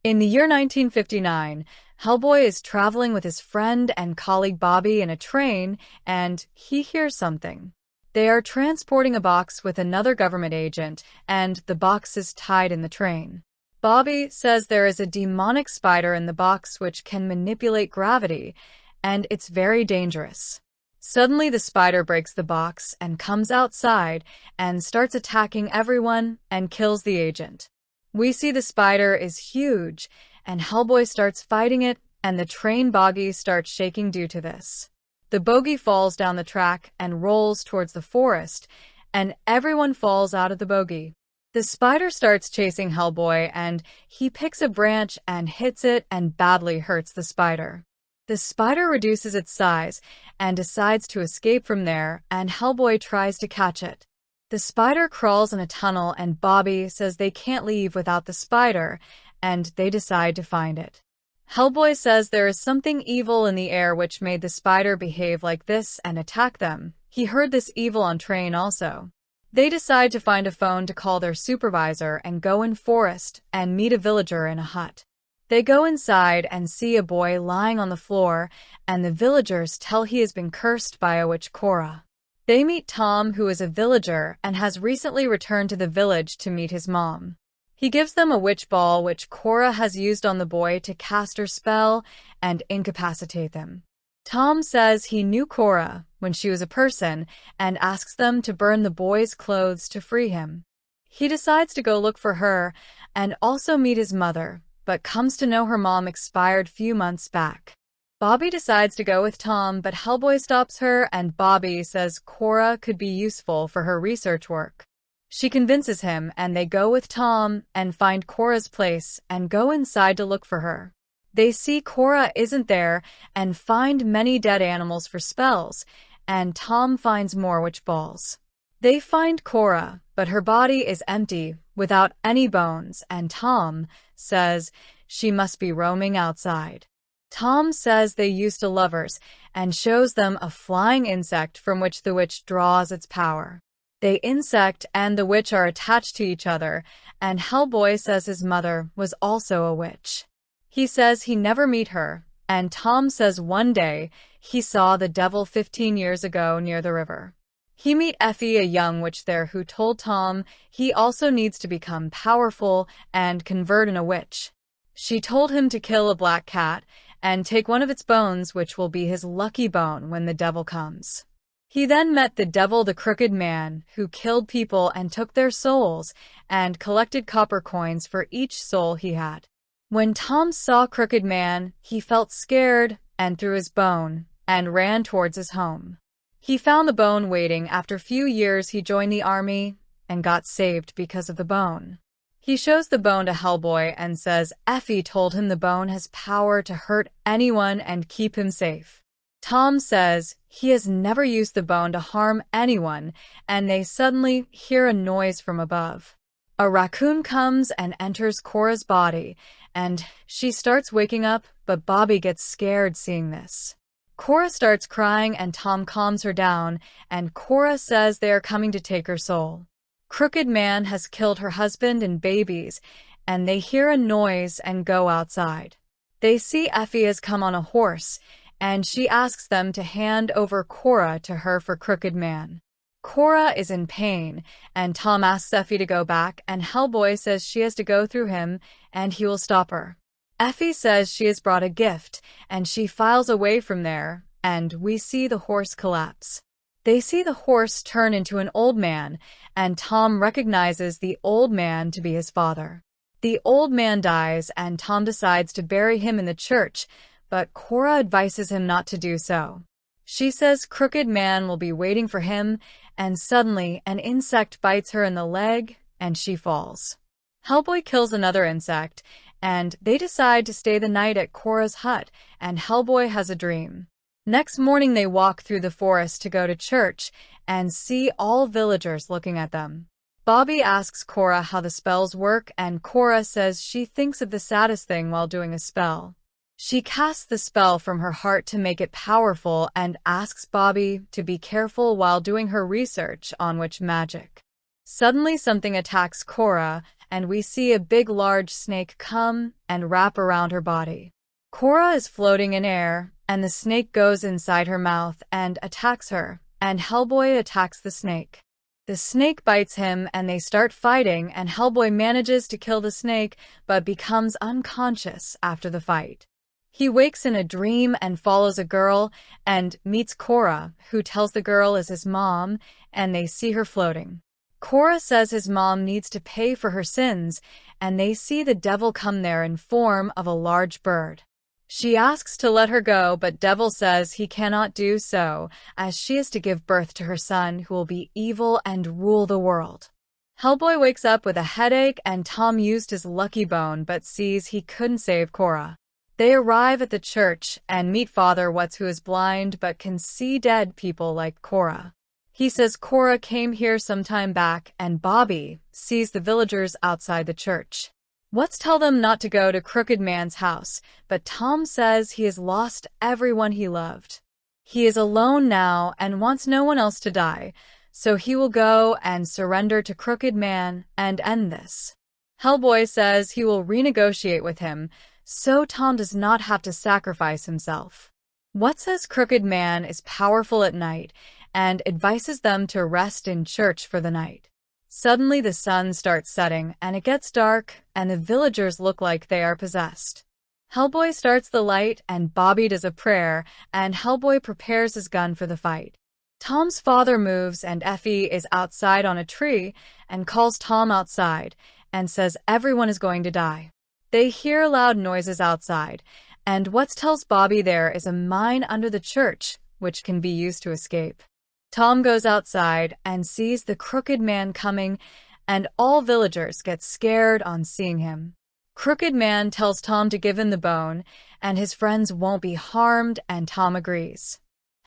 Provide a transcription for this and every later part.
In the year 1959, Hellboy is traveling with his friend and colleague Bobby in a train, and he hears something. They are transporting a box with another government agent, and the box is tied in the train. Bobby says there is a demonic spider in the box which can manipulate gravity, and it's very dangerous. Suddenly, the spider breaks the box and comes outside and starts attacking everyone and kills the agent. We see the spider is huge, and Hellboy starts fighting it, and the train bogie starts shaking due to this. The bogie falls down the track and rolls towards the forest, and everyone falls out of the bogie. The spider starts chasing Hellboy, and he picks a branch and hits it and badly hurts the spider. The spider reduces its size and decides to escape from there, and Hellboy tries to catch it. The spider crawls in a tunnel, and Bobby says they can't leave without the spider, and they decide to find it. Hellboy says there is something evil in the air which made the spider behave like this and attack them. He heard this evil on train also. They decide to find a phone to call their supervisor and go in forest and meet a villager in a hut. They go inside and see a boy lying on the floor, and the villagers tell he has been cursed by a witch Cora. They meet Tom, who is a villager and has recently returned to the village to meet his mom. He gives them a witch ball which Cora has used on the boy to cast her spell and incapacitate them. Tom says he knew Cora when she was a person and asks them to burn the boy's clothes to free him. He decides to go look for her and also meet his mother, but comes to know her mom expired few months back. Bobby decides to go with Tom, but Hellboy stops her, and Bobby says Cora could be useful for her research work. She convinces him, and they go with Tom and find Cora's place and go inside to look for her. They see Cora isn't there and find many dead animals for spells, and Tom finds more witch balls. They find Cora, but her body is empty, without any bones, and Tom says she must be roaming outside. Tom says they used to lovers and shows them a flying insect from which the witch draws its power. The insect and the witch are attached to each other, and Hellboy says his mother was also a witch. He says he never meet her, and Tom says one day he saw the devil 15 years ago near the river. He meet Effie, a young witch there, who told Tom he also needs to become powerful and convert in a witch. She told him to kill a black cat and take one of its bones, which will be his lucky bone when the devil comes. He then met the devil, the Crooked Man, who killed people and took their souls and collected copper coins for each soul he had. When Tom saw Crooked Man, he felt scared and threw his bone and ran towards his home. He found the bone waiting. After a few years, he joined the army and got saved because of the bone. He shows the bone to Hellboy and says Effie told him the bone has power to hurt anyone and keep him safe. Tom says he has never used the bone to harm anyone, and they suddenly hear a noise from above. A raccoon comes and enters Cora's body, and she starts waking up, but Bobby gets scared seeing this. Cora starts crying, and Tom calms her down, and Cora says they are coming to take her soul. Crooked Man has killed her husband and babies, and they hear a noise and go outside. They see Effie has come on a horse, and she asks them to hand over Cora to her for Crooked Man. Cora is in pain, and Tom asks Effie to go back, and Hellboy says she has to go through him, and he will stop her. Effie says she has brought a gift, and she files away from there, and we see the horse collapse. They see the horse turn into an old man, and Tom recognizes the old man to be his father. The old man dies, and Tom decides to bury him in the church, but Cora advises him not to do so. She says Crooked Man will be waiting for him, and suddenly an insect bites her in the leg, and she falls. Hellboy kills another insect, and they decide to stay the night at Cora's hut, and Hellboy has a dream. Next morning they walk through the forest to go to church, and see all villagers looking at them. Bobby asks Cora how the spells work, and Cora says she thinks of the saddest thing while doing a spell. She casts the spell from her heart to make it powerful and asks Bobby to be careful while doing her research on witch magic. Suddenly something attacks Cora, and we see a big large snake come and wrap around her body. Cora is floating in air, and the snake goes inside her mouth and attacks her, and Hellboy attacks the snake. The snake bites him and they start fighting, and Hellboy manages to kill the snake but becomes unconscious after the fight. He wakes in a dream and follows a girl and meets Cora, who tells the girl is his mom, and they see her floating. Cora says his mom needs to pay for her sins, and they see the devil come there in form of a large bird. She asks to let her go, but Devil says he cannot do so, as she is to give birth to her son who will be evil and rule the world. Hellboy wakes up with a headache, and Tom used his lucky bone but sees he couldn't save Cora. They arrive at the church and meet Father Watts, who is blind but can see dead people like Cora. He says Cora came here some time back, and Bobby sees the villagers outside the church. Watts tell them not to go to Crooked Man's house, but Tom says he has lost everyone he loved. He is alone now and wants no one else to die, so he will go and surrender to Crooked Man and end this. Hellboy says he will renegotiate with him, so Tom does not have to sacrifice himself. Watts says Crooked Man is powerful at night and advises them to rest in church for the night. Suddenly the sun starts setting and it gets dark, and the villagers look like they are possessed. Hellboy starts the light and Bobby does a prayer, and Hellboy prepares his gun for the fight. Tom's father moves and Effie is outside on a tree and calls Tom outside and says everyone is going to die. They hear loud noises outside, and Watts tells Bobby there is a mine under the church, which can be used to escape. Tom goes outside and sees the Crooked Man coming, and all villagers get scared on seeing him. Crooked Man tells Tom to give him the bone, and his friends won't be harmed, and Tom agrees.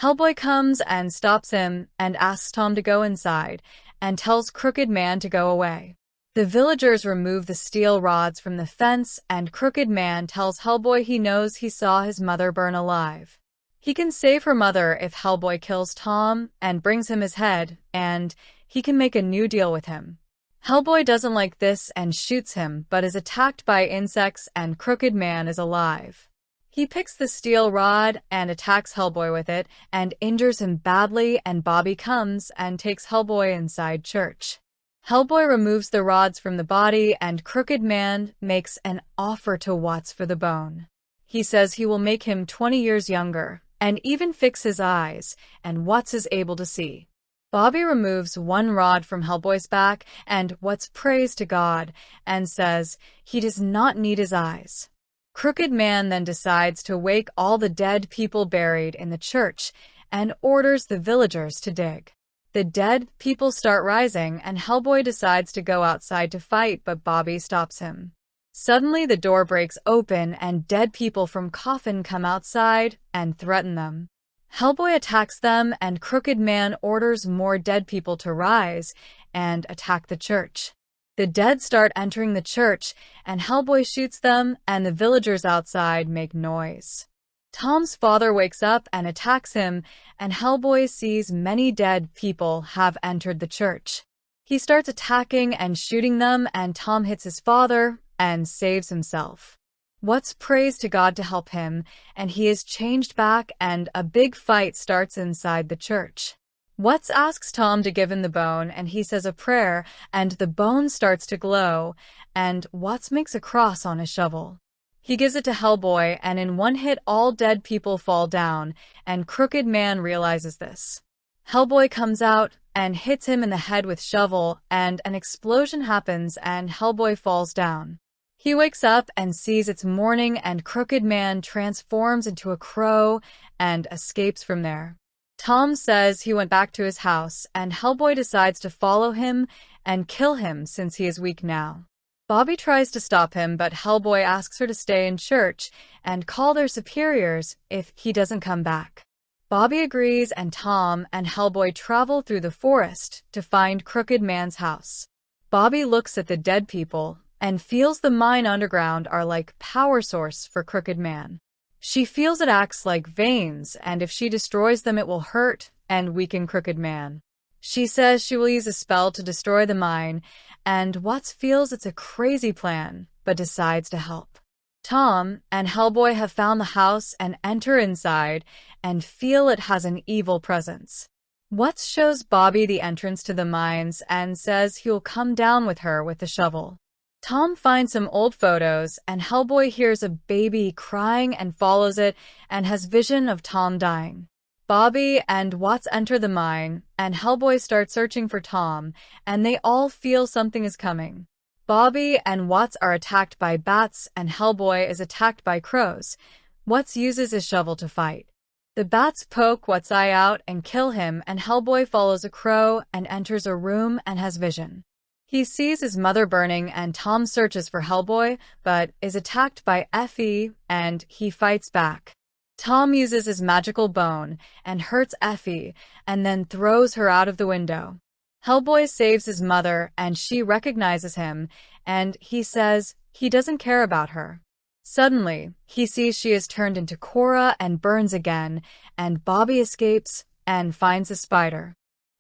Hellboy comes and stops him and asks Tom to go inside, and tells Crooked Man to go away. The villagers remove the steel rods from the fence, and Crooked Man tells Hellboy he knows he saw his mother burn alive. He can save her mother if Hellboy kills Tom and brings him his head, and he can make a new deal with him. Hellboy doesn't like this and shoots him, but is attacked by insects, and Crooked Man is alive. He picks the steel rod and attacks Hellboy with it and injures him badly, and Bobby comes and takes Hellboy inside church. Hellboy removes the rods from the body, and Crooked Man makes an offer to Watts for the bone. He says he will make him 20 years younger and even fix his eyes, and Watts is able to see. Bobby removes one rod from Hellboy's back, and Watts prays to God and says he does not need his eyes. Crooked Man then decides to wake all the dead people buried in the church and orders the villagers to dig. The dead people start rising, and Hellboy decides to go outside to fight, but Bobby stops him. Suddenly the door breaks open and dead people from coffin come outside and threaten them. Hellboy attacks them, and Crooked Man orders more dead people to rise and attack the church. The dead start entering the church, and Hellboy shoots them, and the villagers outside make noise. Tom's father wakes up and attacks him, and Hellboy sees many dead people have entered the church. He starts attacking and shooting them, and Tom hits his father and saves himself. Watts prays to God to help him, and he is changed back, and a big fight starts inside the church. Watts asks Tom to give him the bone, and he says a prayer, and the bone starts to glow, and Watts makes a cross on his shovel. He gives it to Hellboy, and in one hit all dead people fall down, and Crooked Man realizes this. Hellboy comes out and hits him in the head with shovel, and an explosion happens and Hellboy falls down. He wakes up and sees it's morning, and Crooked Man transforms into a crow and escapes from there. Tom says he went back to his house, and Hellboy decides to follow him and kill him since he is weak now. Bobby tries to stop him, but Hellboy asks her to stay in church and call their superiors if he doesn't come back. Bobby agrees, and Tom and Hellboy travel through the forest to find Crooked Man's house. Bobby looks at the dead people and feels the mine underground are like power source for Crooked Man. She feels it acts like veins, and if she destroys them it will hurt and weaken Crooked Man. She says she will use a spell to destroy the mine, and Watts feels it's a crazy plan, but decides to help. Tom and Hellboy have found the house and enter inside and feel it has an evil presence. Watts shows Bobby the entrance to the mines and says he'll come down with her with the shovel. Tom finds some old photos, and Hellboy hears a baby crying and follows it and has vision of Tom dying. Bobby and Watts enter the mine, and Hellboy starts searching for Tom, and they all feel something is coming. Bobby and Watts are attacked by bats, and Hellboy is attacked by crows. Watts uses his shovel to fight. The bats poke Watts' eye out and kill him, and Hellboy follows a crow and enters a room and has vision. He sees his mother burning, and Tom searches for Hellboy, but is attacked by Effie, and he fights back. Tom uses his magical bone and hurts Effie, and then throws her out of the window. Hellboy saves his mother, and she recognizes him, and he says he doesn't care about her. Suddenly, he sees she is turned into Cora and burns again, and Bobby escapes and finds a spider.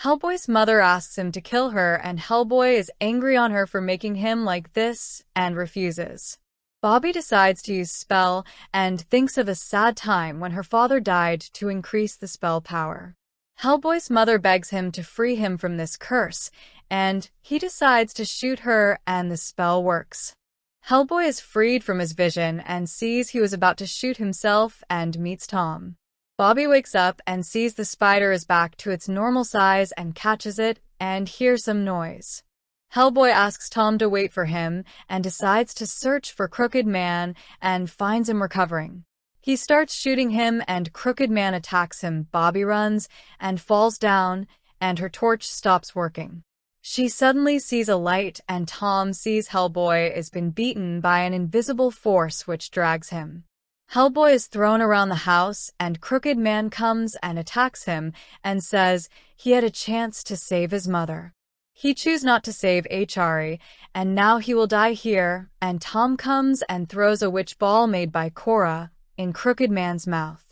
Hellboy's mother asks him to kill her, and Hellboy is angry on her for making him like this and refuses. Bobby decides to use spell and thinks of a sad time when her father died to increase the spell power. Hellboy's mother begs him to free him from this curse, and he decides to shoot her, and the spell works. Hellboy is freed from his vision and sees he was about to shoot himself and meets Tom. Bobby wakes up and sees the spider is back to its normal size and catches it and hears some noise. Hellboy asks Tom to wait for him and decides to search for Crooked Man and finds him recovering. He starts shooting him, and Crooked Man attacks him. Bobby runs and falls down, and her torch stops working. She suddenly sees a light, and Tom sees Hellboy has been beaten by an invisible force which drags him. Hellboy is thrown around the house, and Crooked Man comes and attacks him and says he had a chance to save his mother. He chooses not to save Achari, and now he will die here, and Tom comes and throws a witch ball made by Cora in Crooked Man's mouth.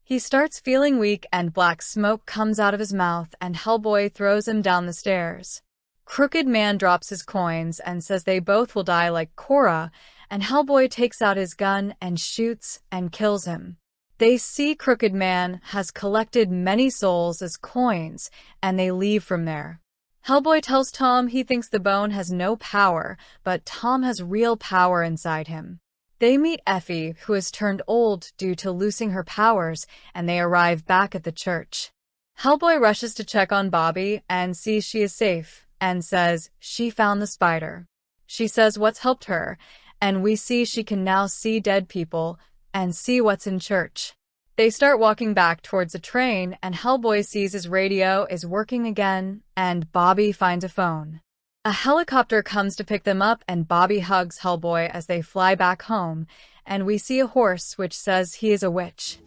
He starts feeling weak, and black smoke comes out of his mouth, and Hellboy throws him down the stairs. Crooked Man drops his coins and says they both will die like Cora, and Hellboy takes out his gun and shoots and kills him. They see Crooked Man has collected many souls as coins, and they leave from there. Hellboy tells Tom he thinks the bone has no power, but Tom has real power inside him. They meet Effie, who has turned old due to losing her powers, and they arrive back at the church. Hellboy rushes to check on Bobby and sees she is safe, and says she found the spider. She says what's helped her, and we see she can now see dead people and see what's in church. They start walking back towards the train, and Hellboy sees his radio is working again, and Bobby finds a phone. A helicopter comes to pick them up, and Bobby hugs Hellboy as they fly back home, and we see a horse which says he is a witch.